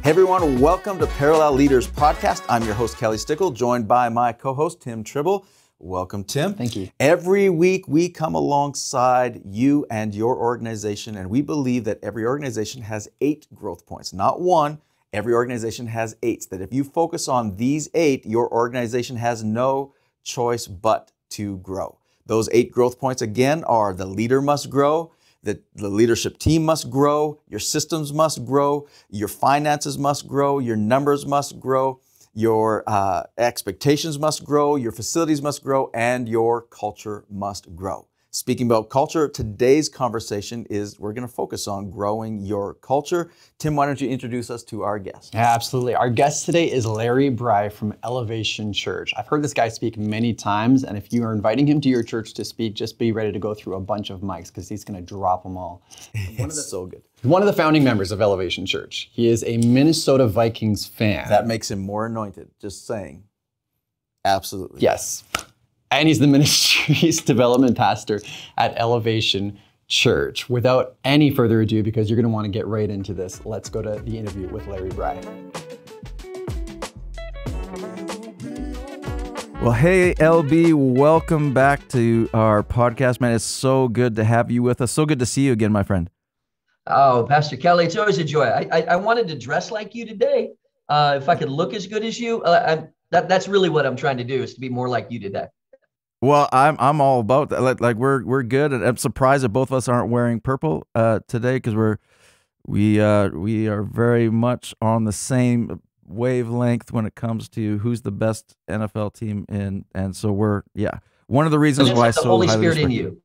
Hey everyone, welcome to Parallel Leaders Podcast. I'm your host, Kelly Stickel, joined by my co-host, Tim Tribble. Welcome, Tim. Thank you. Every week we come alongside you and your organization, and we believe that every organization has 8 growth points, not one. Every organization has 8. That if you focus on these 8, your organization has no choice but to grow. Those 8 growth points, again, are the leader must grow, the leadership team must grow, your systems must grow, your finances must grow, your numbers must grow, your expectations must grow, your facilities must grow, and your culture must grow. Speaking about culture, today's conversation is we're going to focus on growing your culture. Tim, why don't you introduce us to our guest? Yeah, absolutely. Our guest today is Larry Brey from Elevation Church. I've heard this guy speak many times, and if you are inviting him to your church to speak, just be ready to go through a bunch of mics because he's going to drop them all. So good. One of the founding members of Elevation Church. He is a Minnesota Vikings fan. That makes him more anointed, just saying. Absolutely. Yes. And he's the ministry's development pastor at Elevation Church. Without any further ado, because you're going to want to get right into this, let's go to the interview with Larry Brey. Well, hey, LB, welcome back to our podcast, man. It's so good to have you with us. So good to see you again, my friend. Oh, Pastor Kelly, it's always a joy. I wanted to dress like you today. If I could look as good as you, that's really what I'm trying to do, is to be more like you today. Well, I'm all about that. Like we're good, and I'm surprised that both of us aren't wearing purple today because we are very much on the same wavelength when it comes to who's the best NFL team in, and so we're one of the reasons why the Holy Spirit in you.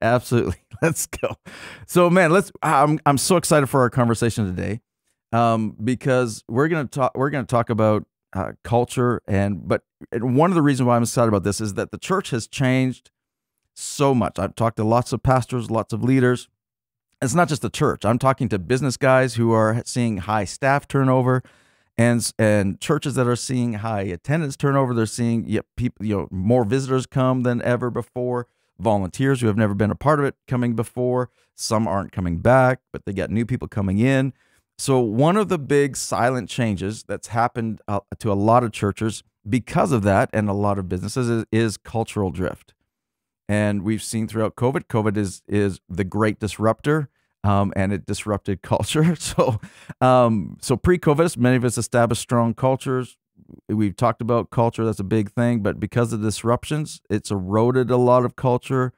Absolutely. Let's go. So, man, I'm so excited for our conversation today because we're gonna talk about culture, but one of the reasons why I'm excited about this is that the church has changed so much. I've talked to lots of pastors, lots of leaders. It's not just the church. I'm talking to business guys who are seeing high staff turnover, and churches that are seeing high attendance turnover. They're seeing people, more visitors come than ever before. Volunteers who have never been a part of it coming before. Some aren't coming back, but they got new people coming in. So one of the big silent changes that's happened to a lot of churches because of that and a lot of businesses is cultural drift. And we've seen throughout COVID is the great disruptor, and it disrupted culture. So pre-COVID, many of us established strong cultures. We've talked about culture, that's a big thing, but because of disruptions, it's eroded a lot of culture.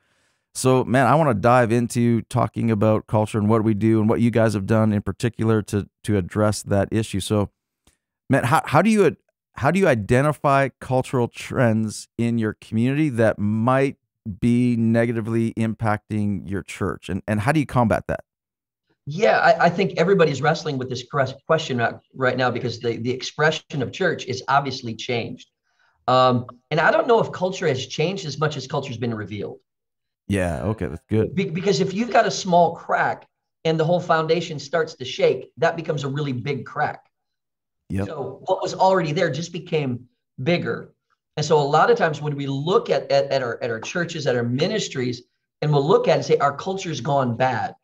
So, man, I want to dive into talking about culture and what we do and what you guys have done in particular to address that issue. So, man, how do you identify cultural trends in your community that might be negatively impacting your church, and how do you combat that? Yeah, I think everybody's wrestling with this question right now because the expression of church is obviously changed. And I don't know if culture has changed as much as culture has been revealed. Yeah, okay, that's good. Because if you've got a small crack and the whole foundation starts to shake, that becomes a really big crack. Yep. So what was already there just became bigger. And so a lot of times when we look at our churches, at our ministries, and we'll look at it and say, our culture's gone bad.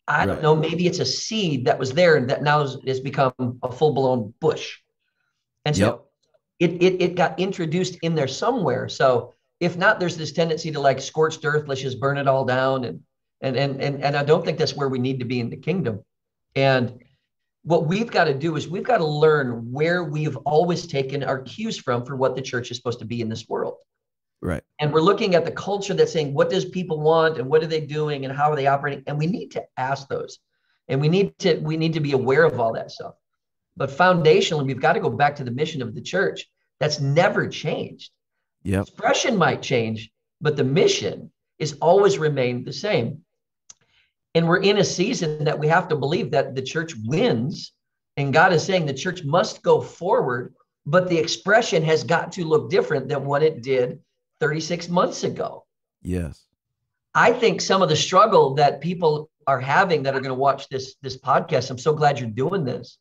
I don't know, maybe it's a seed that was there and that now has become a full-blown bush. And so it got introduced in there somewhere. So if not, there's this tendency to like scorched earth, let's just burn it all down. And I don't think that's where we need to be in the kingdom. And what we've got to do is we've got to learn where we've always taken our cues from for what the church is supposed to be in this world. Right. And we're looking at the culture that's saying, what does people want and what are they doing and how are they operating? And we need to ask those. And we need to be aware of all that stuff. But foundationally, we've got to go back to the mission of the church. That's never changed. Yep. Expression might change, but the mission is always remained the same. And we're in a season that we have to believe that the church wins. And God is saying the church must go forward, but the expression has got to look different than what it did 36 months ago. Yes. I think some of the struggle that people are having that are going to watch this podcast, I'm so glad you're doing this,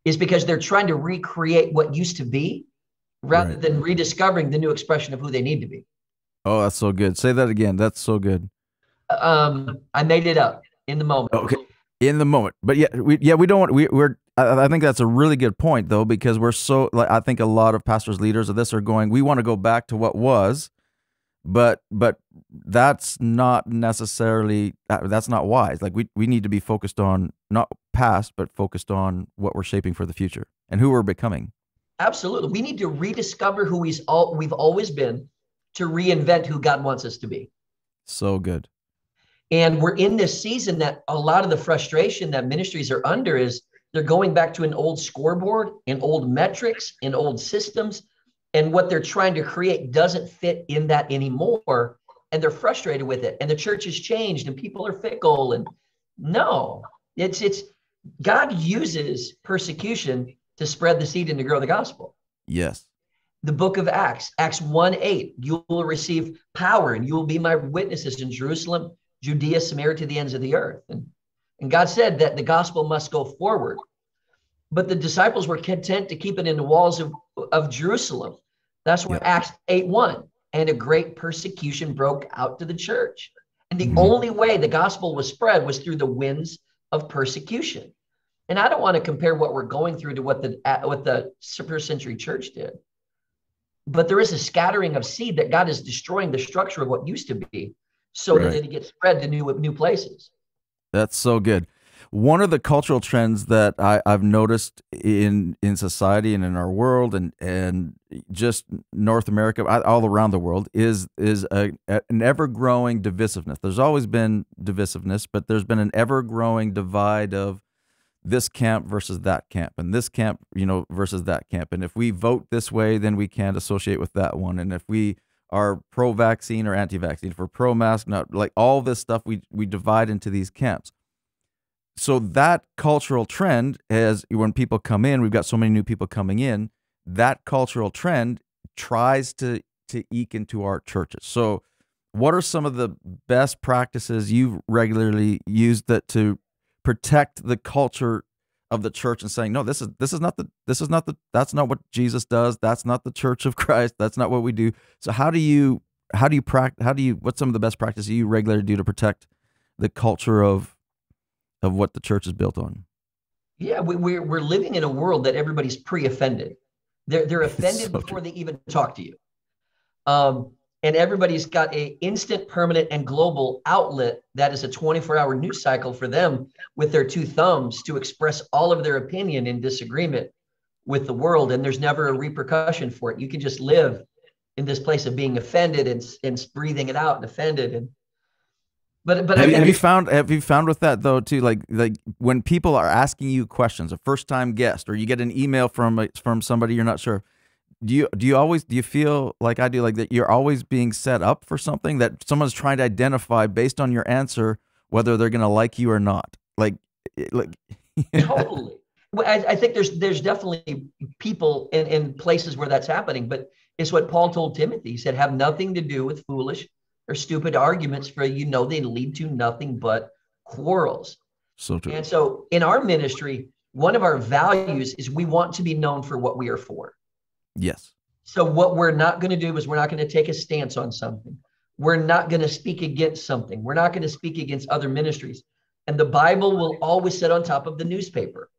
is because they're trying to recreate what used to be rather than rediscovering the new expression of who they need to be. Oh, that's so good. Say that again. That's so good. I made it up in the moment. Okay. In the moment. But we don't want, we're I think that's a really good point, though, because we're so, like, I think a lot of pastors, leaders of this are going, we want to go back to what was, but that's not necessarily, that's not wise. Like, we need to be focused on not past, but focused on what we're shaping for the future and who we're becoming. Absolutely. We need to rediscover who we've always been, to reinvent who God wants us to be. So good. And we're in this season that a lot of the frustration that ministries are under is they're going back to an old scoreboard and old metrics and old systems. And what they're trying to create doesn't fit in that anymore. And they're frustrated with it. And the church has changed and people are fickle. And no, it's God uses persecution to spread the seed and to grow the gospel. Yes. The book of Acts, Acts 1:8, you will receive power and you will be my witnesses in Jerusalem, Judea, Samaria, to the ends of the earth. And God said that the gospel must go forward. But the disciples were content to keep it in the walls of Jerusalem. That's where Acts 8:1, and a great persecution broke out to the church. And the only way the gospel was spread was through the winds of persecution. And I don't want to compare what we're going through to what the first century church did. But there is a scattering of seed that God is destroying the structure of what used to be, so that it gets spread to new places. That's so good. One of the cultural trends that I've noticed in society and in our world and just North America, all around the world, is an ever-growing divisiveness. There's always been divisiveness, but there's been an ever-growing divide of this camp versus that camp, and this camp, versus that camp. And if we vote this way, then we can't associate with that one. And if we are pro-vaccine or anti-vaccine, if we're pro-mask, not like all this stuff, we divide into these camps. So that cultural trend, as when people come in, we've got so many new people coming in, that cultural trend tries to eke into our churches. So what are some of the best practices you've regularly used to protect the culture of the church and saying, no, that's not what Jesus does. That's not the church of Christ. That's not what we do. So what's some of the best practices you regularly do to protect the culture of what the church is built on? Yeah, we're living in a world that everybody's pre-offended. They're offended before they even talk to you. And everybody's got a instant, permanent, and global outlet that is a 24-hour news cycle for them with their two thumbs to express all of their opinion in disagreement with the world. And there's never a repercussion for it. You can just live in this place of being offended and breathing it out and offended. But have you found with that though too, like when people are asking you questions, a first-time guest, or you get an email from somebody you're not sure, do you feel like I do, like that you're always being set up for something, that someone's trying to identify based on your answer whether they're going to like you or not? Like Totally. Well, I think there's definitely people in places where that's happening, but it's what Paul told Timothy. He said, have nothing to do with foolish or stupid arguments, for they lead to nothing but quarrels. So true. And so in our ministry, one of our values is we want to be known for what we are for. Yes. So what we're not going to do is we're not going to take a stance on something. We're not going to speak against something. We're not going to speak against other ministries. And the Bible will always sit on top of the newspaper.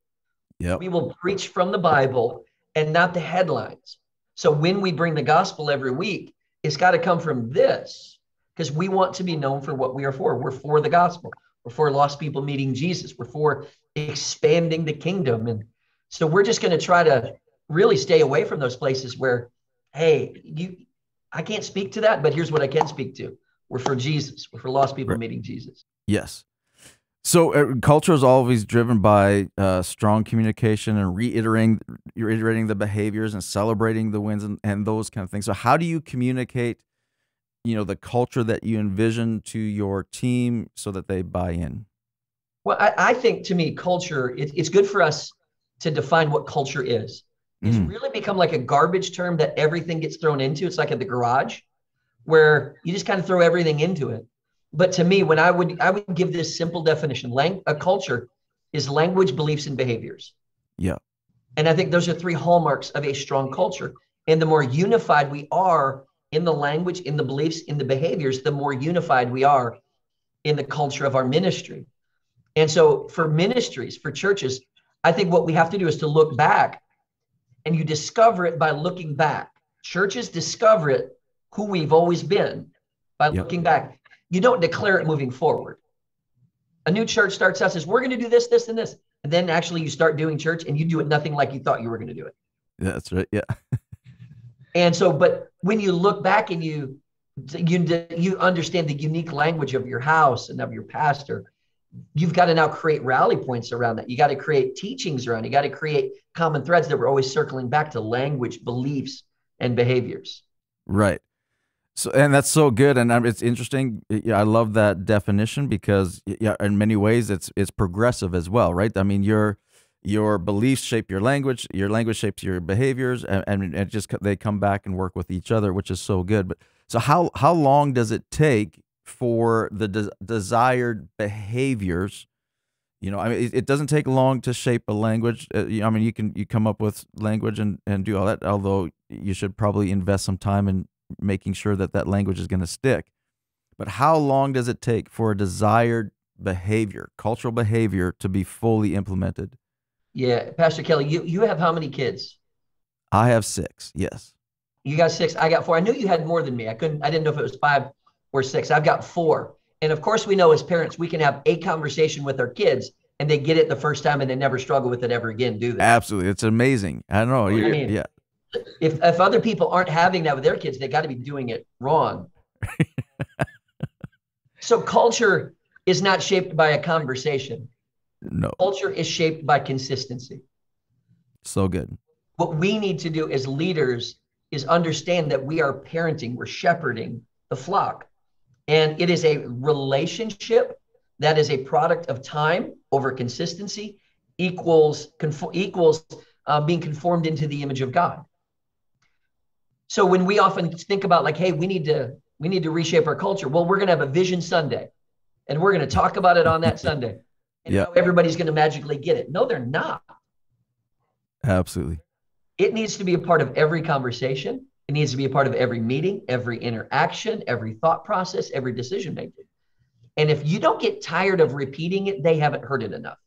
Yep. We will preach from the Bible and not the headlines. So when we bring the gospel every week, it's got to come from this, because we want to be known for what we are for. We're for the gospel. We're for lost people meeting Jesus. We're for expanding the kingdom. And so we're just going to try to really stay away from those places where, hey, I can't speak to that, but here's what I can speak to. We're for Jesus. We're for lost people meeting Jesus. Yes. So culture is always driven by strong communication and reiterating the behaviors and celebrating the wins and those kind of things. So how do you communicate, the culture that you envision to your team so that they buy in? Well, I think, to me, culture, it's good for us to define what culture is. It's really become like a garbage term that everything gets thrown into. It's like at the garage where you just kind of throw everything into it. But to me, when I would give this simple definition, a culture is language, beliefs, and behaviors. Yeah. And I think those are three hallmarks of a strong culture. And the more unified we are in the language, in the beliefs, in the behaviors, the more unified we are in the culture of our ministry. And so for ministries, for churches, I think what we have to do is to look back, and you discover it by looking back. Churches discover it, who we've always been, by looking back. You don't declare it moving forward. A new church starts out, says, we're going to do this, this, and this. And then actually you start doing church and you do it nothing like you thought you were going to do it. That's right. Yeah. And so, but when you look back and you understand the unique language of your house and of your pastor, you've got to now create rally points around that. You got to create teachings around it. You got to create common threads that we're always circling back to: language, beliefs, and behaviors. Right. So, and that's so good. And it's interesting. Yeah, I love that definition because, yeah, in many ways it's progressive as well, right? I mean, your beliefs shape your language shapes your behaviors, and it just, they come back and work with each other, which is so good. But so how long does it take for the desired behaviors? You know, I mean, it doesn't take long to shape a language. I mean, you come up with language and do all that, although you should probably invest some time in making sure that that language is going to stick. But how long does it take for a desired behavior, cultural behavior, to be fully implemented? Yeah, Pastor Kelly, you have how many kids? I have 6. Yes. You got 6. I got 4. I knew you had more than me. I didn't know if it was 5 or 6. I've got 4. And of course, we know as parents, we can have a conversation with our kids and they get it the first time and they never struggle with it ever again, do they? Absolutely. It's amazing. I know. I mean, yeah. If other people aren't having that with their kids, they got to be doing it wrong. So culture is not shaped by a conversation. No. Culture is shaped by consistency. So good. What we need to do as leaders is understand that we are parenting, we're shepherding the flock. And it is a relationship that is a product of time over consistency equals being conformed into the image of God. So when we often think about like, hey, we need to reshape our culture. Well, we're going to have a Vision Sunday and we're going to talk about it on that Sunday. And everybody's going to magically get it. No, they're not. Absolutely. It needs to be a part of every conversation. It needs to be a part of every meeting, every interaction, every thought process, every decision making. And if you don't get tired of repeating it, they haven't heard it enough.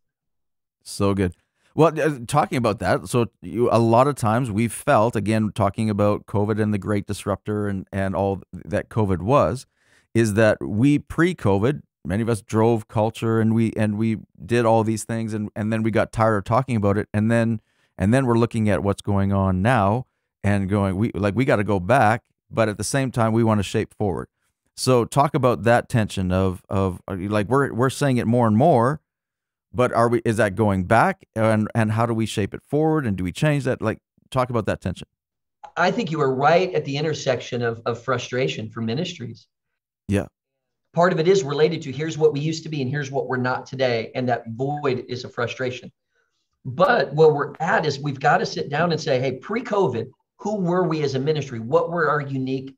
So good. Well, talking about that, so a lot of times we've felt, again, talking about COVID and the great disruptor and all that COVID was, is that we pre-COVID, many of us drove culture and we did all these things and then we got tired of talking about it. And then we're looking at what's going on now and going, we got to go back, but at the same time, we want to shape forward. So talk about that tension of like, we're saying it more and more, but is that going back, and how do we shape it forward, and do we change that? Like, talk about that tension. I think you are right at the intersection of frustration for ministries. Yeah. Part of it is related to here's what we used to be and here's what we're not today. And that void is a frustration. But where we're at is we've got to sit down and say, hey, pre-COVID, who were we as a ministry? What were our unique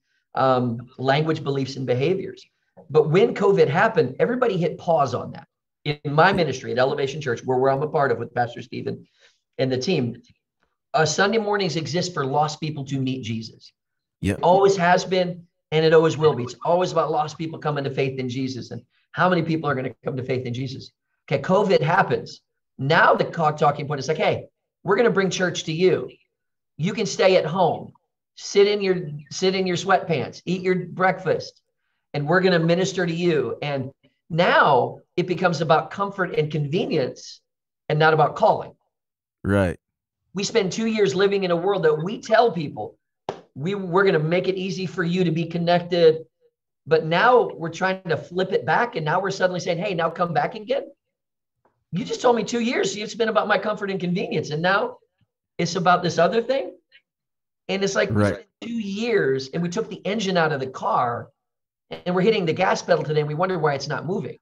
language, beliefs, and behaviors? But when COVID happened, everybody hit pause on that. In my ministry at Elevation Church, where I'm a part of with Pastor Stephen and the team, Sunday mornings exist for lost people to meet Jesus. Yeah. It always has been, and it always will be. It's always about lost people coming to faith in Jesus and how many people are going to come to faith in Jesus. Okay, COVID happens. Now the talking point is like, hey, we're going to bring church to you. You can stay at home, sit in your sweatpants, eat your breakfast, and we're going to minister to you. And now it becomes about comfort and convenience and not about calling. Right. We spend 2 years living in a world that we tell people we're going to make it easy for you to be connected. But now we're trying to flip it back. And now we're suddenly saying, hey, now come back again. You just told me 2 years. So it's been about my comfort and convenience. And now it's about this other thing. And it's like, right. We spent 2 years and we took the engine out of the car and we're hitting the gas pedal today. And we wonder why it's not moving.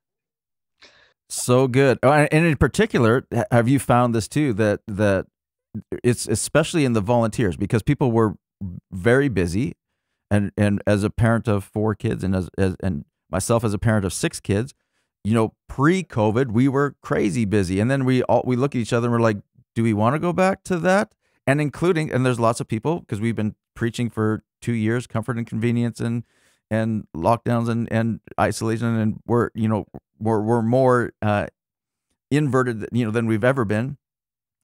So good. And in particular, have you found this too, that it's especially in the volunteers, because people were very busy, and as a parent of 4 kids and myself as a parent of 6 kids, you know, pre-COVID, we were crazy busy. And then we look at each other and we're like, do we want to go back to that? And there's lots of people, because we've been preaching for 2 years, comfort and convenience and lockdowns and isolation, and we're more inverted, than we've ever been.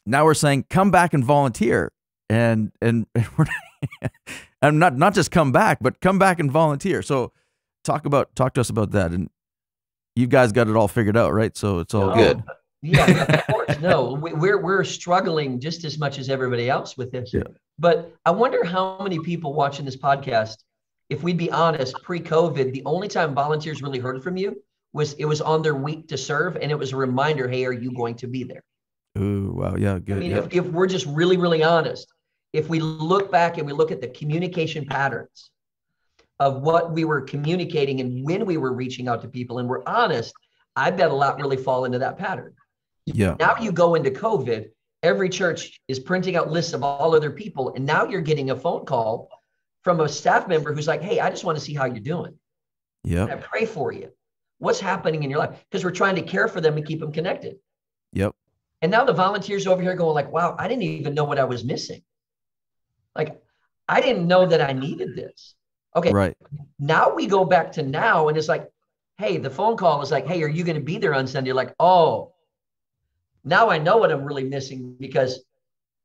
now we're saying come back and volunteer, and we're and not just come back, but come back and volunteer. So talk to us about that. And you guys got it all figured out, right? So it's all good. Yeah, of course. No, we're struggling just as much as everybody else with this. Yeah. But I wonder how many people watching this podcast, if we'd be honest, pre-COVID, the only time volunteers really heard from you was it was on their week to serve, and it was a reminder, hey, are you going to be there? Ooh, wow, yeah, good. I mean, if we're just really, really honest, if we look back and we look at the communication patterns of what we were communicating and when we were reaching out to people, and we're honest, I bet a lot really fall into that pattern. Yeah. Now you go into COVID, every church is printing out lists of all other people, and now you're getting a phone call from a staff member who's like, hey, I just want to see how you're doing. Yeah. I pray for you. What's happening in your life? Because we're trying to care for them and keep them connected. Yep. And now the volunteers over here going like, wow, I didn't even know what I was missing. Like, I didn't know that I needed this. Okay. Right. Now we go back to now, and it's like, hey, the phone call is like, hey, are you going to be there on Sunday? You're like, oh, now I know what I'm really missing, because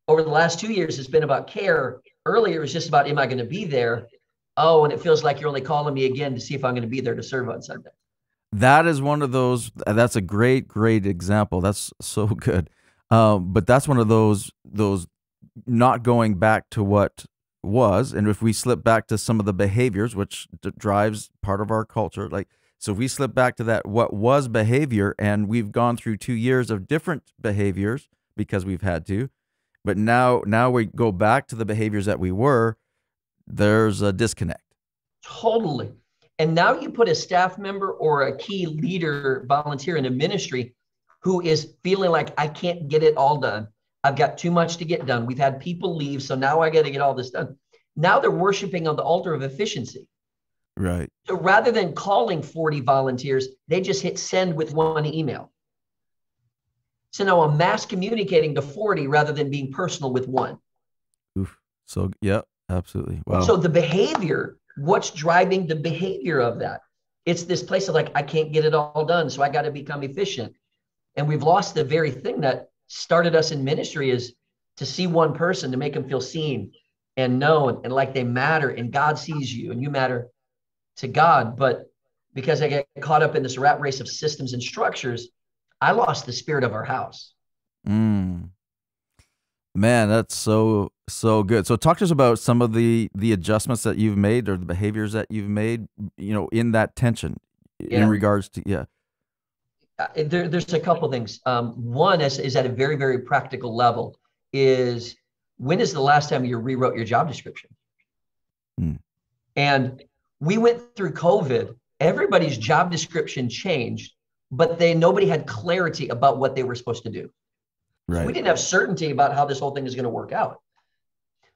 over the last 2 years, it's been about care. Earlier, it was just about, am I going to be there? Oh, and it feels like you're only calling me again to see if I'm going to be there to serve on Sunday. That is one of those, that's a great example. That's so good. But that's one of those not going back to what was. And if we slip back to some of the behaviors, which drives part of our culture, like, so if we slip back to that, what was behavior, and we've gone through 2 years of different behaviors because we've had to, but now we go back to the behaviors that we were, there's a disconnect. Totally. And now you put a staff member or a key leader, volunteer in a ministry who is feeling like, I can't get it all done. I've got too much to get done. We've had people leave, so now I got to get all this done. Now they're worshiping on the altar of efficiency. Right. So rather than calling 40 volunteers, they just hit send with one email. So now I'm mass communicating to 40 rather than being personal with one. Oof. So, yeah, absolutely. Wow. So the behavior, what's driving the behavior of that? It's this place of like, I can't get it all done, so I got to become efficient. And we've lost the very thing that started us in ministry, is to see one person, to make them feel seen and known and like they matter, and God sees you and you matter to God. But because I get caught up in this rat race of systems and structures, I lost the spirit of our house. Man, that's so good. So talk to us about some of the adjustments that you've made, or the behaviors that you've made, in that tension in regards to, There's a couple things. One is at a very, very practical level, is when is the last time you rewrote your job description? And we went through COVID, everybody's job description changed, but nobody had clarity about what they were supposed to do. Right. So we didn't have certainty about how this whole thing is going to work out.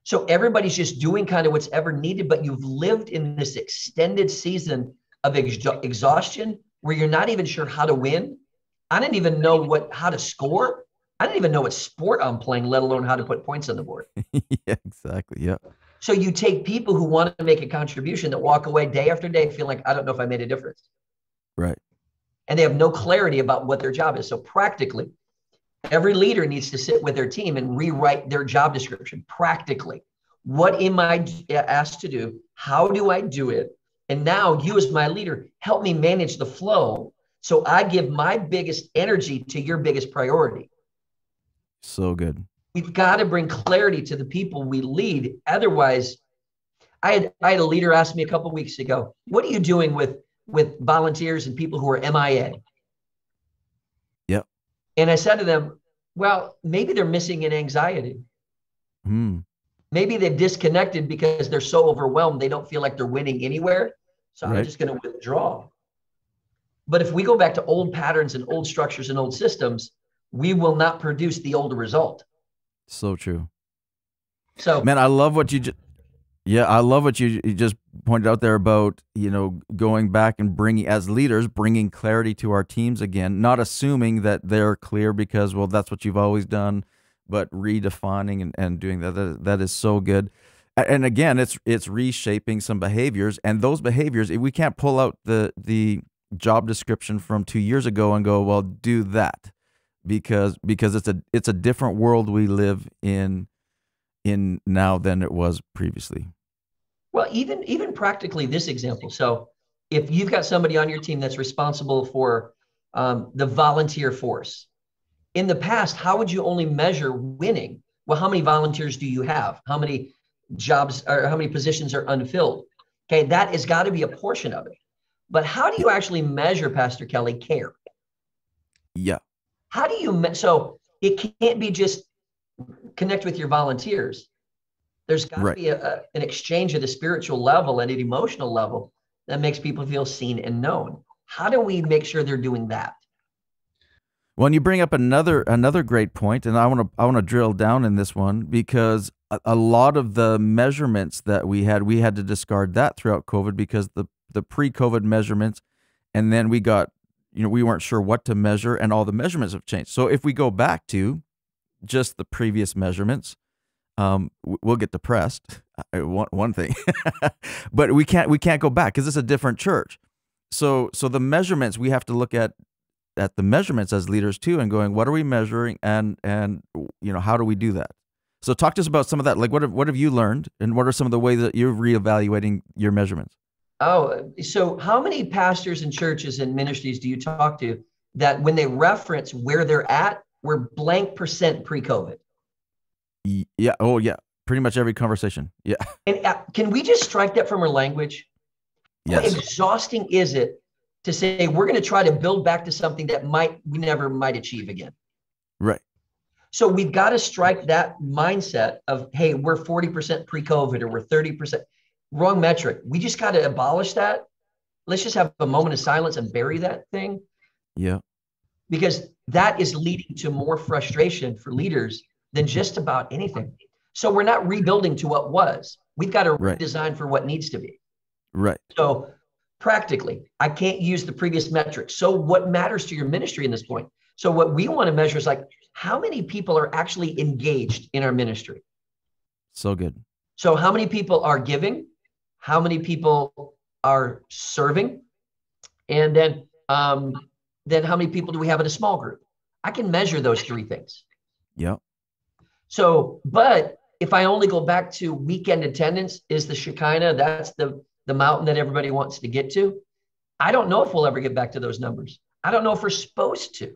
So everybody's just doing kind of what's ever needed, but you've lived in this extended season of exhaustion where you're not even sure how to win. I didn't even know how to score. I didn't even know what sport I'm playing, let alone how to put points on the board. Yeah, exactly. Yeah. So you take people who want to make a contribution that walk away day after day feeling like, I don't know if I made a difference. Right. And they have no clarity about what their job is. So practically, every leader needs to sit with their team and rewrite their job description. Practically, what am I asked to do? How do I do it? And now you, as my leader, help me manage the flow, so I give my biggest energy to your biggest priority. So good. We've got to bring clarity to the people we lead. Otherwise, I had a leader ask me a couple of weeks ago, what are you doing with volunteers and people who are MIA? Yep. And I said to them, well, maybe they're missing in anxiety. Maybe they've disconnected because they're so overwhelmed, they don't feel like they're winning anywhere. So I'm just going to withdraw. But if we go back to old patterns and old structures and old systems, we will not produce the old result. So true. So, man, I love what you I love what you just pointed out there about, going back and as leaders, bringing clarity to our teams again, not assuming that they're clear because, well, that's what you've always done, but redefining and doing that. That is so good. And again, it's reshaping some behaviors, and those behaviors, we can't pull out the job description from 2 years ago and go, well, do that. because it's a different world we live in now than it was previously. Well, even practically this example. So if you've got somebody on your team that's responsible for the volunteer force, in the past, how would you only measure winning? Well, how many volunteers do you have? How many jobs or how many positions are unfilled? Okay, that has got to be a portion of it. But how do you actually measure, Pastor Kelly, care? Yeah. How do you, so it can't be just connect with your volunteers. There's got to be an exchange at a spiritual level and an emotional level that makes people feel seen and known. How do we make sure they're doing that? Well, and you bring up another great point, and I want to drill down in this one, because a lot of the measurements that we had to discard that throughout COVID, because the pre-COVID measurements, and then we got, we weren't sure what to measure, and all the measurements have changed. So if we go back to just the previous measurements, we'll get depressed. One thing, but we can't go back because it's a different church. So the measurements, we have to look at the measurements as leaders too, and going, what are we measuring, and how do we do that? So talk to us about some of that. Like, what have you learned, and what are some of the ways that you're reevaluating your measurements? Oh, so how many pastors and churches and ministries do you talk to that when they reference where they're at, we're blank percent pre-COVID? Yeah. Oh, yeah. Pretty much every conversation. Yeah. And can we just strike that from our language? Yes. How exhausting is it to say we're going to try to build back to something that we never might achieve again? Right. So we've got to strike that mindset of, hey, we're 40% pre-COVID or we're 30%. Wrong metric. We just got to abolish that. Let's just have a moment of silence and bury that thing. Yeah. Because that is leading to more frustration for leaders than just about anything. So we're not rebuilding to what was. We've got to redesign for what needs to be. Right. So practically, I can't use the previous metrics. So what matters to your ministry in this point? So what we want to measure is like, how many people are actually engaged in our ministry? So good. So how many people are giving? How many people are serving? And then how many people do we have in a small group? I can measure those three things. Yeah. So, but if I only go back to weekend attendance, is the Shekinah, that's the mountain that everybody wants to get to. I don't know if we'll ever get back to those numbers. I don't know if we're supposed to.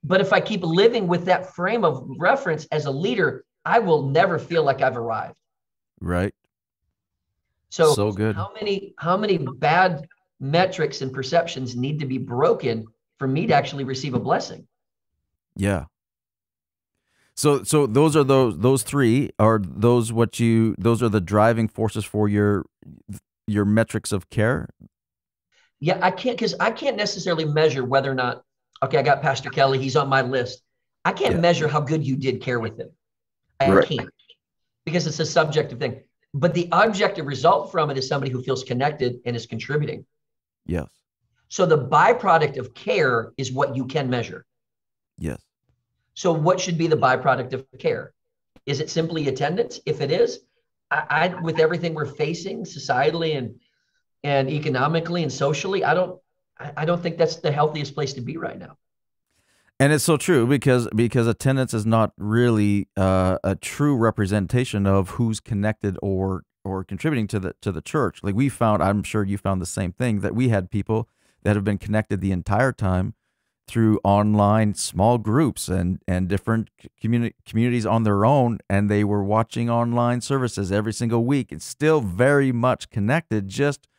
But if I keep living with that frame of reference as a leader, I will never feel like I've arrived. Right. So good. How many bad metrics and perceptions need to be broken for me to actually receive a blessing? Yeah. So those are those three are those are the driving forces for your metrics of care. Yeah, I can't necessarily measure whether or not, okay, I got Pastor Kelly, he's on my list. I can't measure how good you did care with him. I can't, because it's a subjective thing. But the objective result from it is somebody who feels connected and is contributing. Yes. So the byproduct of care is what you can measure. Yes. So what should be the byproduct of care? Is it simply attendance? If it is, I with everything we're facing societally and economically and socially, I don't think that's the healthiest place to be right now. And it's so true, because attendance is not really a true representation of who's connected or contributing to the church. Like we found, I'm sure you found the same thing, that we had people that have been connected the entire time through online small groups and different communities on their own, and they were watching online services every single week and still very much connected, just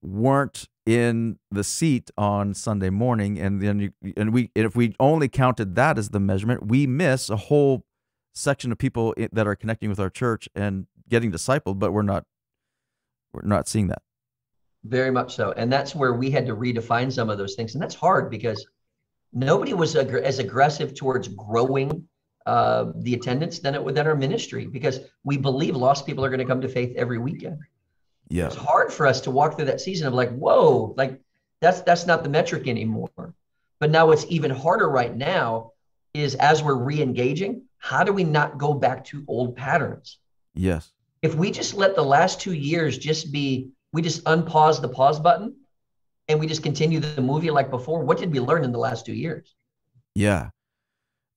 weren't in the seat on Sunday morning. And then if we only counted that as the measurement, we miss a whole section of people that are connecting with our church and getting discipled, but we're not seeing that. Very much so. And that's where we had to redefine some of those things. And that's hard because nobody was as aggressive towards growing the attendance than our ministry, because we believe lost people are going to come to faith every weekend. Yeah. It's hard for us to walk through that season of like, whoa, like that's not the metric anymore. But now what's even harder right now is, as we're re-engaging, how do we not go back to old patterns? Yes. If we just let the last 2 years we just unpause the pause button and we just continue the movie like before, what did we learn in the last 2 years? Yeah.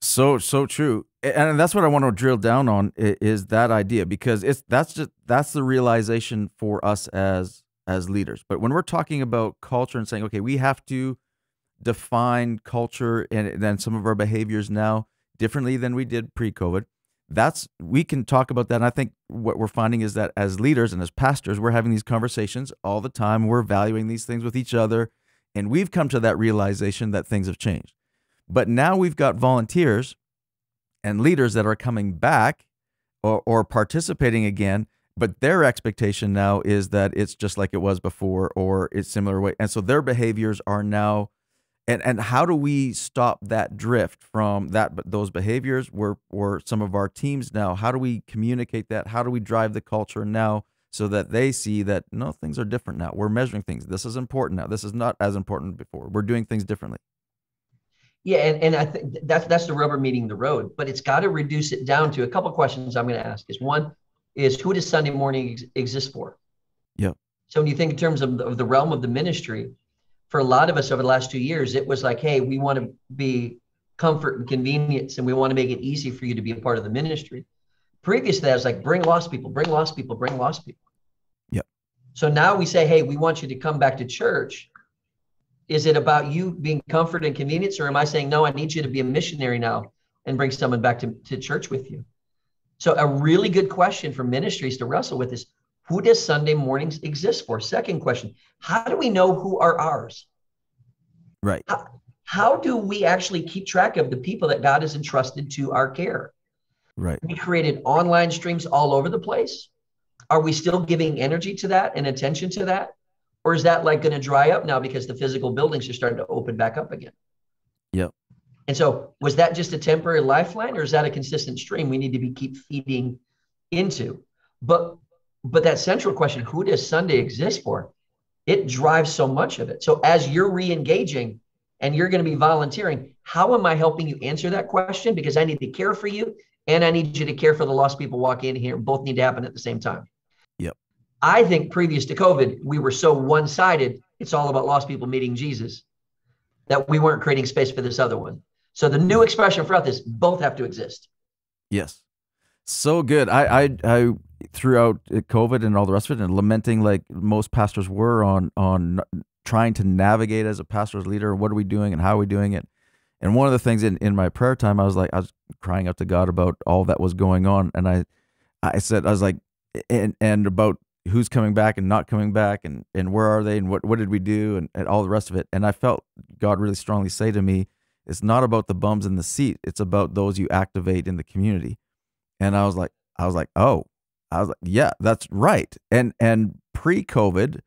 So true. And that's what I want to drill down on is that idea, because that's the realization for us as leaders. But when we're talking about culture and saying, okay, we have to define culture and then some of our behaviors now differently than we did pre-COVID. We can talk about that. And I think what we're finding is that as leaders and as pastors, we're having these conversations all the time. We're valuing these things with each other. And we've come to that realization that things have changed. But now we've got volunteers and leaders that are coming back or participating again, but their expectation now is that it's just like it was before or it's similar way. And so their behaviors are now, and how do we stop that drift from those behaviors were some of our teams now? How do we communicate that? How do we drive the culture now so that they see that, no, things are different now. We're measuring things. This is important now. This is not as important before. We're doing things differently. Yeah, and I think that's the rubber meeting the road, but it's got to reduce it down to a couple of questions I'm going to ask. One is, who does Sunday morning exist for? Yeah. So when you think in terms of the realm of the ministry, for a lot of us over the last 2 years, it was like, hey, we want to be comfort and convenience, and we want to make it easy for you to be a part of the ministry. Previous to that, it was like, bring lost people, bring lost people, bring lost people. Yep. So now we say, hey, we want you to come back to church. Is it about you being comfort and convenience, or am I saying, no, I need you to be a missionary now and bring someone back to church with you? So a really good question for ministries to wrestle with is, who does Sunday mornings exist for? Second question, how do we know who are ours? Right. How do we actually keep track of the people that God has entrusted to our care? Right. We created online streams all over the place. Are we still giving energy to that and attention to that? Or is that like going to dry up now because the physical buildings are starting to open back up again? Yep. And so was that just a temporary lifeline, or is that a consistent stream we need to keep feeding into? But that central question, who does Sunday exist for? It drives so much of it. So as you're re-engaging and you're going to be volunteering, how am I helping you answer that question? Because I need to care for you and I need you to care for the lost people walking in here. Both need to happen at the same time. Yep. I think previous to COVID, we were so one-sided. It's all about lost people meeting Jesus that we weren't creating space for this other one. So the new expression for us is both have to exist. Yes. So good. I throughout COVID and all the rest of it, and lamenting like most pastors were on trying to navigate as a pastor's leader. What are we doing and how are we doing it? And one of the things in my prayer time, I was crying out to God about all that was going on. And I was like, and about who's coming back and not coming back and where are they and what did we do and all the rest of it. And I felt God really strongly say to me, it's not about the bums in the seat. It's about those you activate in the community. And I was like, yeah, that's right. And pre-COVID,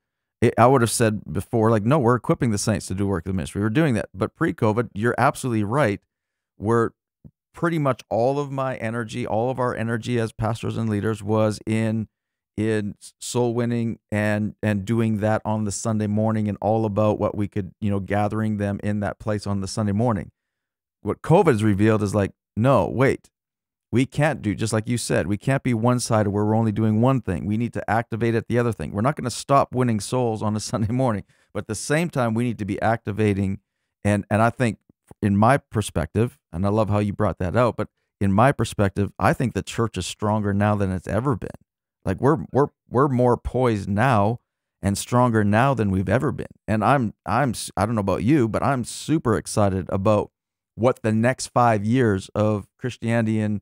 I would have said before, like, no, we're equipping the saints to do work of the ministry. We're doing that. But pre-COVID, you're absolutely right. We're pretty much all of my energy, all of our energy as pastors and leaders was in soul winning and doing that on the Sunday morning, and all about what we could, gathering them in that place on the Sunday morning. What COVID has revealed is like, no, wait, we can't do, just like you said, we can't be one-sided where we're only doing one thing. We need to activate at the other thing. We're not going to stop winning souls on a Sunday morning, but at the same time, we need to be activating. And I think in my perspective, and I love how you brought that out, but in my perspective, I think the church is stronger now than it's ever been. Like we're more poised now and stronger now than we've ever been. And I don't know about you, but I'm super excited about what the next 5 years of Christianity in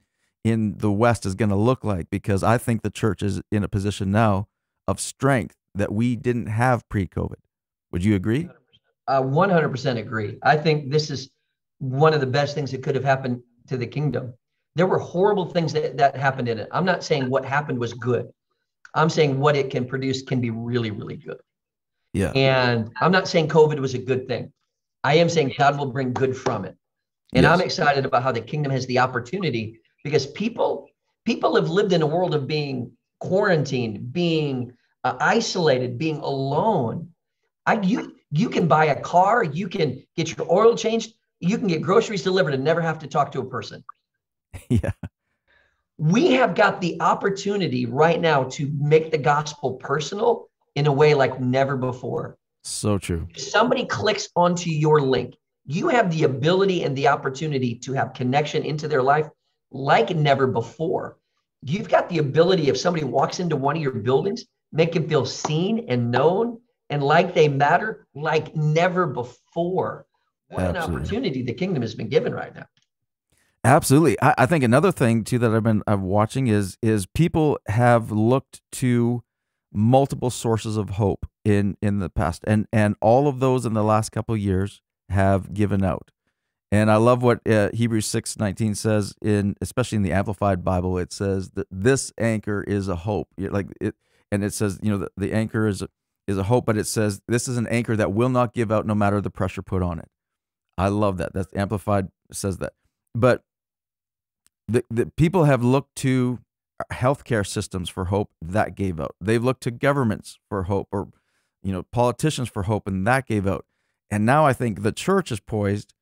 the West is going to look like, because I think the church is in a position now of strength that we didn't have pre-COVID. Would you agree? 100% agree. I think this is one of the best things that could have happened to the kingdom. There were horrible things that happened in it. I'm not saying what happened was good. I'm saying what it can produce can be really, really good. Yeah. And I'm not saying COVID was a good thing. I am saying God will bring good from it. And Yes. I'm excited about how the kingdom has the opportunity, because people have lived in a world of being quarantined, being isolated, being alone. You can buy a car, you can get your oil changed, you can get groceries delivered and never have to talk to a person. Yeah. We have got the opportunity right now to make the gospel personal in a way like never before. So true. If somebody clicks onto your link, you have the ability and the opportunity to have connection into their life like never before. You've got the ability, if somebody walks into one of your buildings, make them feel seen and known and like they matter like never before. What an opportunity the kingdom has been given right now. Absolutely. I think another thing too that I'm watching is people have looked to multiple sources of hope in the past, and all of those in the last couple of years have given out. And I love what Hebrews 6:19 says, especially in the Amplified Bible. It says that this anchor is a hope. And it says, the anchor is a hope, but it says this is an anchor that will not give out no matter the pressure put on it. I love that. That's Amplified says that. But the people have looked to healthcare systems for hope, that gave out. They've looked to governments for hope, or politicians for hope, and that gave out. And now I think the church is poised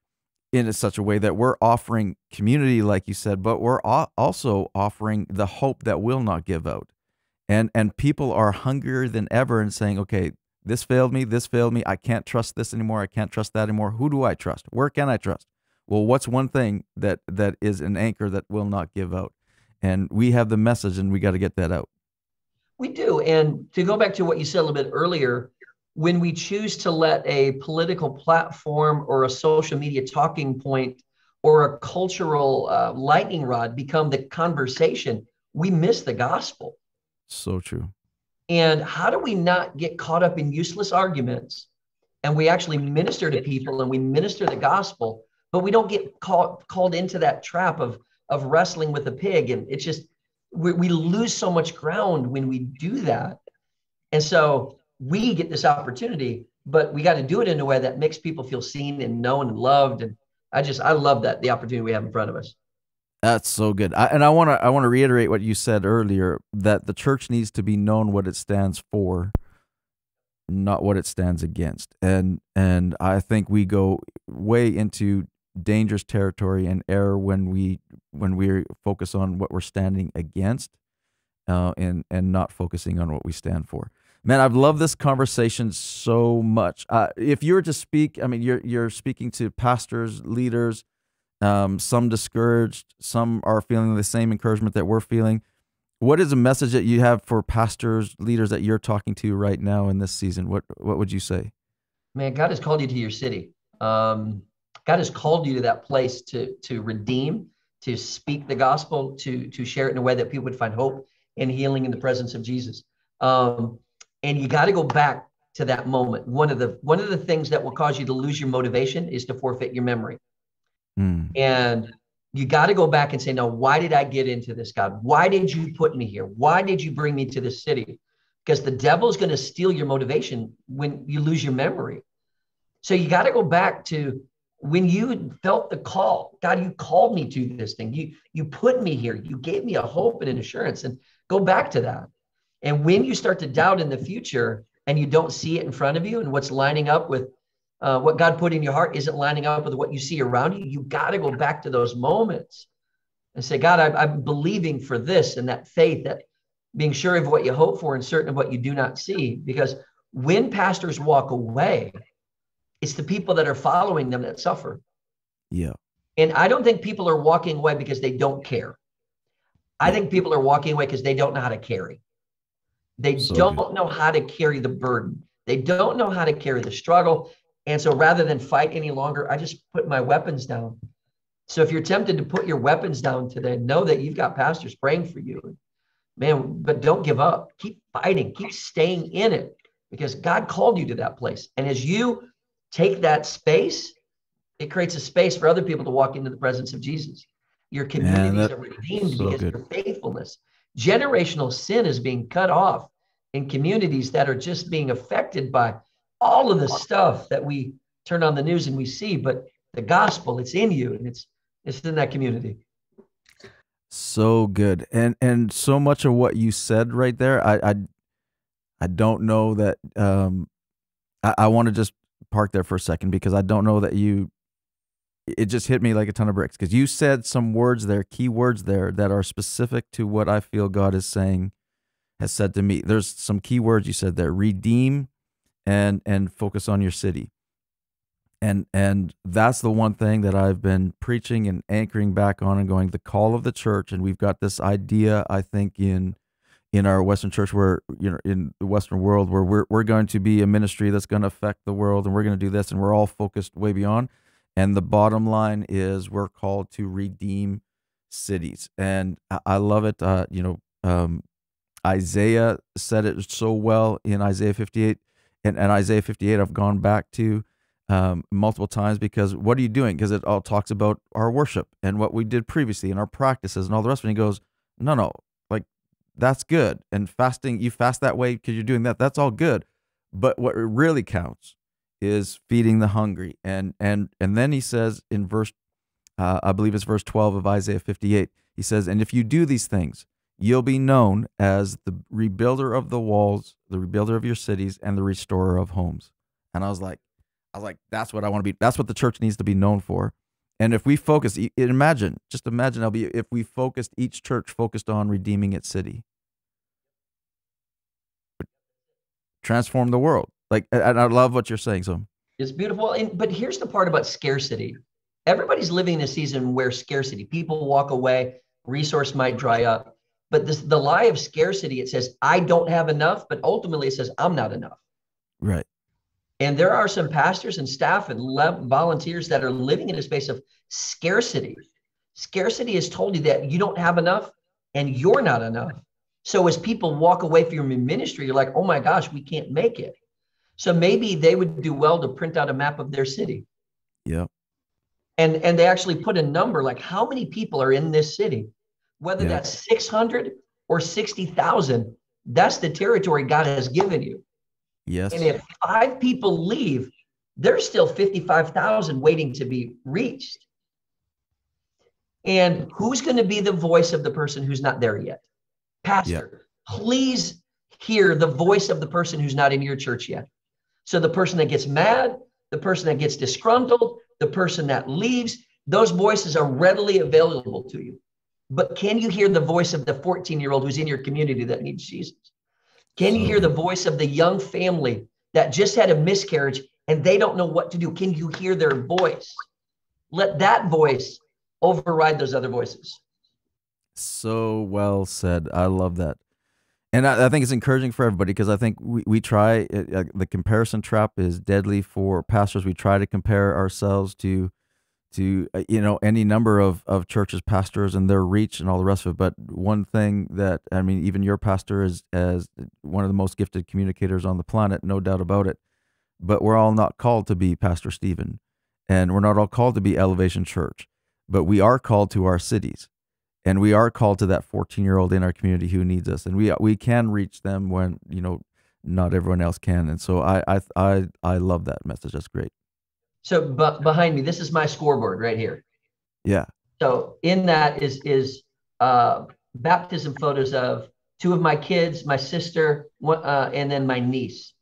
in such a way that we're offering community, like you said, but we're also offering the hope that will not give out. And people are hungrier than ever and saying, okay, this failed me, I can't trust this anymore, I can't trust that anymore. Who do I trust? Where can I trust? Well, what's one thing that is an anchor that will not give out? And we have the message, and we got to get that out. We do. And to go back to what you said a little bit earlier, when we choose to let a political platform or a social media talking point or a cultural lightning rod become the conversation, we miss the gospel. So true. And how do we not get caught up in useless arguments, and we actually minister to people and we minister the gospel, but we don't get called into that trap of wrestling with a pig? And it's just, we lose so much ground when we do that. And so we get this opportunity, but we got to do it in a way that makes people feel seen and known and loved. And I love that, the opportunity we have in front of us. That's so good. I want to reiterate what you said earlier, that the church needs to be known what it stands for, not what it stands against. And I think we go way into dangerous territory and error when we focus on what we're standing against, and not focusing on what we stand for. Man, I've loved this conversation so much. If you were to speak, I mean, you're speaking to pastors, leaders, some discouraged, some are feeling the same encouragement that we're feeling. What is a message that you have for pastors, leaders that you're talking to right now in this season? What would you say? Man, God has called you to your city. God has called you to that place to redeem, to speak the gospel, to share it in a way that people would find hope and healing in the presence of Jesus. And you got to go back to that moment. One of the things that will cause you to lose your motivation is to forfeit your memory. And you got to go back and say, no, why did I get into this, God? Why did you put me here? Why did you bring me to this city? Because the devil's going to steal your motivation when you lose your memory. So you got to go back to when you felt the call. God, you called me to this thing. You put me here. You gave me a hope and an assurance, and go back to that. And when you start to doubt in the future and you don't see it in front of you, and what's lining up with what God put in your heart isn't lining up with what you see around you, you got to go back to those moments and say, God, I'm believing for this, and that faith, that being sure of what you hope for and certain of what you do not see. Because when pastors walk away, it's the people that are following them that suffer. Yeah. And I don't think people are walking away because they don't care. I think people are walking away because they don't know how to carry. They don't know how to carry the burden. They don't know how to carry the struggle. And so rather than fight any longer, I just put my weapons down. So if you're tempted to put your weapons down today, know that you've got pastors praying for you. Man, but don't give up. Keep fighting. Keep staying in it, because God called you to that place. And as you take that space, it creates a space for other people to walk into the presence of Jesus. Your communities are redeemed because of your faithfulness. Generational sin is being cut off in communities that are just being affected by all of the stuff that we turn on the news and we see, but the gospel, it's in you, and it's in that community. So good. And so much of what you said right there, I don't know that, I want to just park there for a second, because I don't know that it just hit me like a ton of bricks, because you said some words there, key words there, that are specific to what I feel God is saying, has said to me. There's some key words you said there: redeem and focus on your city. And that's the one thing that I've been preaching and anchoring back on and going, the call of the church. And we've got this idea, I think, in our Western church, where, in the Western world, where we're going to be a ministry that's going to affect the world, and we're going to do this, and we're all focused way beyond. And the bottom line is we're called to redeem cities. And I love it. Isaiah said it so well in Isaiah 58, and Isaiah 58 I've gone back to multiple times, because what are you doing? Because it all talks about our worship and what we did previously and our practices and all the rest of it. And he goes, no, like, that's good. And fasting, you fast that way because you're doing that. That's all good. But what really counts is feeding the hungry. And then he says in verse, I believe it's verse 12 of Isaiah 58, he says, and if you do these things, you'll be known as the rebuilder of the walls, the rebuilder of your cities, and the restorer of homes. And I was like, that's what I want to be. That's what the church needs to be known for. And if we focus, just imagine, LB, if we focused, each church focused on redeeming its city, transform the world. Like, and I love what you're saying. So it's beautiful. But here's the part about scarcity. Everybody's living in a season where scarcity, people walk away, resource might dry up. But the lie of scarcity, it says, I don't have enough, but ultimately it says, I'm not enough. Right. And there are some pastors and staff and volunteers that are living in a space of scarcity. Scarcity has told you that you don't have enough and you're not enough. So as people walk away from your ministry, you're like, oh my gosh, we can't make it. So maybe they would do well to print out a map of their city. Yeah. And they actually put a number, like how many people are in this city, whether that's 600 or 60,000, that's the territory God has given you. Yes. And if 5 people leave, there's still 55,000 waiting to be reached. And who's going to be the voice of the person who's not there yet? Pastor, please hear the voice of the person who's not in your church yet. So the person that gets mad, the person that gets disgruntled, the person that leaves, those voices are readily available to you. But can you hear the voice of the 14-year-old who's in your community that needs Jesus? Can you hear the voice of the young family that just had a miscarriage and they don't know what to do? Can you hear their voice? Let that voice override those other voices. So well said. I love that. And I think it's encouraging for everybody, because I think we try, the comparison trap is deadly for pastors. We try to compare ourselves to any number of churches, pastors, and their reach and all the rest of it. But one thing that, I mean, even your pastor is as one of the most gifted communicators on the planet, no doubt about it. But we're all not called to be Pastor Stephen, and we're not all called to be Elevation Church, but we are called to our cities, and we are called to that 14-year-old in our community who needs us, and we can reach them when not everyone else can. And so I love that message. That's great. So behind me, this is my scoreboard right here. Yeah. So in that is baptism photos of 2 of my kids, my sister, and then my niece.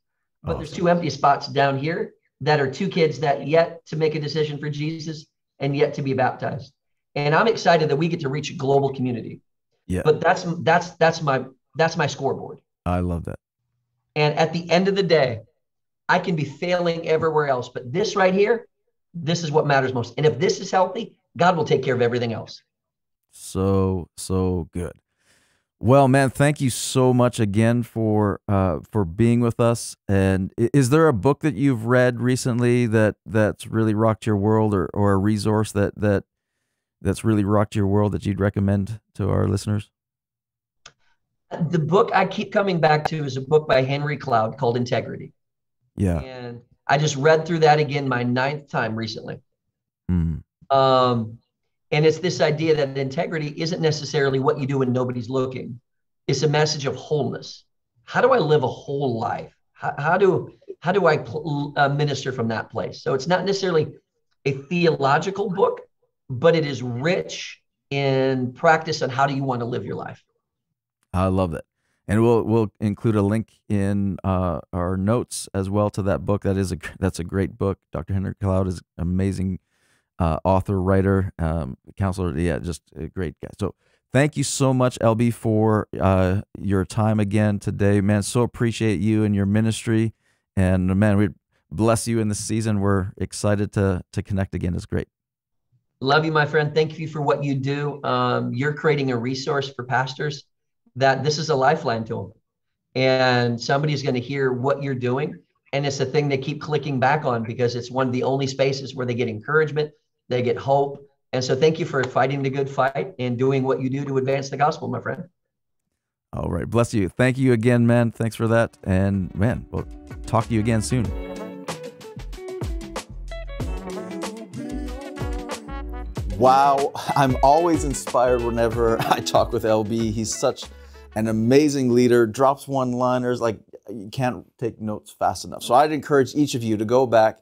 But There's 2 empty spots down here that are 2 kids that yet to make a decision for Jesus and yet to be baptized. And I'm excited that we get to reach a global community. Yeah. But that's my scoreboard. I love that. And at the end of the day, I can be failing everywhere else, but this right here, this is what matters most. And if this is healthy, God will take care of everything else. So good. Well, man, thank you so much again for being with us. And is there a book that you've read recently that's really rocked your world, or a resource that's really rocked your world that you'd recommend to our listeners? The book I keep coming back to is a book by Henry Cloud called Integrity. Yeah. And I just read through that again my 9th time recently. Mm. And it's this idea that integrity isn't necessarily what you do when nobody's looking. It's a message of wholeness. How do I live a whole life? How do I minister from that place? So it's not necessarily a theological book, but it is rich in practice on how do you want to live your life. I love that. And we'll include a link in our notes as well to that book. That's a great book. Dr. Henry Cloud is an amazing author, writer, counselor. Yeah, just a great guy. So thank you so much, LB, for your time again today, man. So appreciate you and your ministry. And man, we'd bless you in this season. We're excited to connect again. It's great. Love you, my friend. Thank you for what you do. You're creating a resource for pastors that this is a lifeline to them. And somebody's going to hear what you're doing. And it's a thing they keep clicking back on because it's one of the only spaces where they get encouragement, they get hope. And so thank you for fighting the good fight and doing what you do to advance the gospel, my friend. All right. Bless you. Thank you again, man. Thanks for that. And man, we'll talk to you again soon. Wow. I'm always inspired whenever I talk with LB. He's such an amazing leader, drops one-liners, like you can't take notes fast enough. So I'd encourage each of you to go back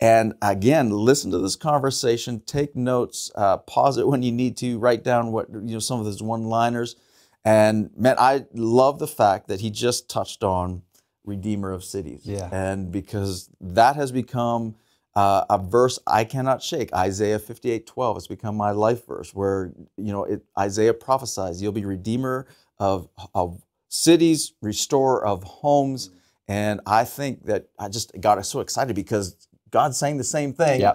and again, listen to this conversation, take notes, pause it when you need to, write down what, some of his one-liners. And man, I love the fact that he just touched on Redeemer of Cities. Yeah. And because that has become a verse I cannot shake. Isaiah 58:12 has become my life verse where, Isaiah prophesies, you'll be Redeemer of cities, restorer of homes. And I think that I just got so excited because God's saying the same thing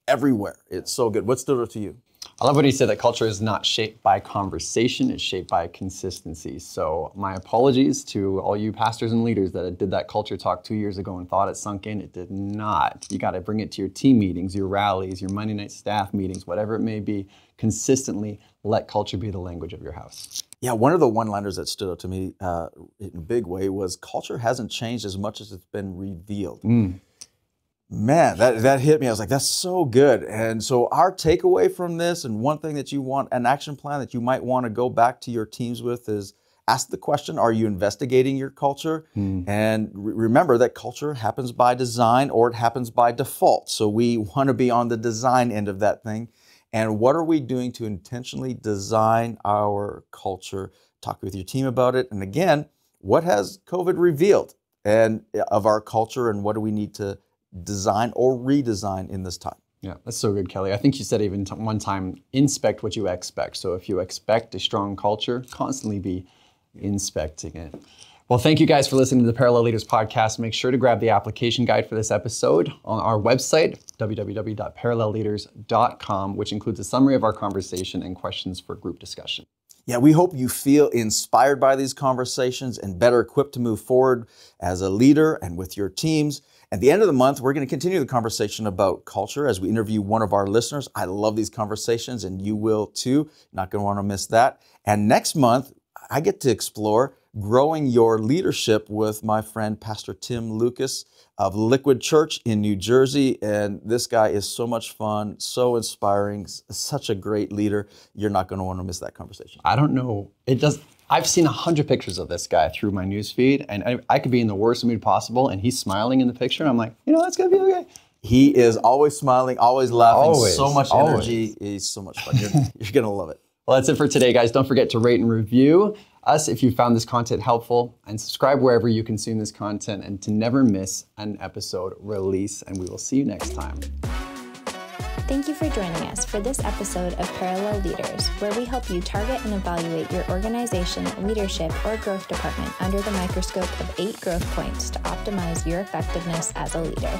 everywhere. It's so good. What stood out to you? I love what he said, that culture is not shaped by conversation, it's shaped by consistency. So my apologies to all you pastors and leaders that did that culture talk 2 years ago and thought it sunk in. It did not. You got to bring it to your team meetings, your rallies, your Monday night staff meetings, whatever it may be. Consistently let culture be the language of your house. Yeah, one of the one-liners that stood out to me in a big way was culture hasn't changed as much as it's been revealed. Man, that hit me. I was like, that's so good. And so our takeaway from this, and one thing that you want, an action plan that you might want to go back to your teams with, is ask the question, are you investigating your culture? And remember that culture happens by design or it happens by default. So we want to be on the design end of that thing. And what are we doing to intentionally design our culture? Talk with your team about it. And again, what has COVID revealed and of our culture, and what do we need to design or redesign in this time? Yeah, that's so good, Kelly. I think you said even one time, inspect what you expect. So if you expect a strong culture, constantly be inspecting it. Well, thank you guys for listening to the Parallel Leaders podcast. Make sure to grab the application guide for this episode on our website, www.parallelleaders.com, which includes a summary of our conversation and questions for group discussion. Yeah, we hope you feel inspired by these conversations and better equipped to move forward as a leader and with your teams. At the end of the month, we're going to continue the conversation about culture as we interview one of our listeners. I love these conversations, and you will too. Not going to want to miss that. And next month, I get to explore growing your leadership with my friend, Pastor Tim Lucas of Liquid Church in New Jersey. And this guy is so much fun, so inspiring, such a great leader. You're not going to want to miss that conversation. I don't know. I've seen 100 pictures of this guy through my newsfeed, and I could be in the worst mood possible, and he's smiling in the picture, and I'm like, that's going to be okay. He is always smiling, always laughing, Always, so much always. energy. He's so much fun. You're going to love it. Well, that's it for today, guys. Don't forget to rate and review us if you found this content helpful, and subscribe wherever you consume this content, and to never miss an episode release. And we will see you next time. Thank you for joining us for this episode of Parallel Leaders, where we help you target and evaluate your organization, leadership, or growth department under the microscope of 8 growth points to optimize your effectiveness as a leader.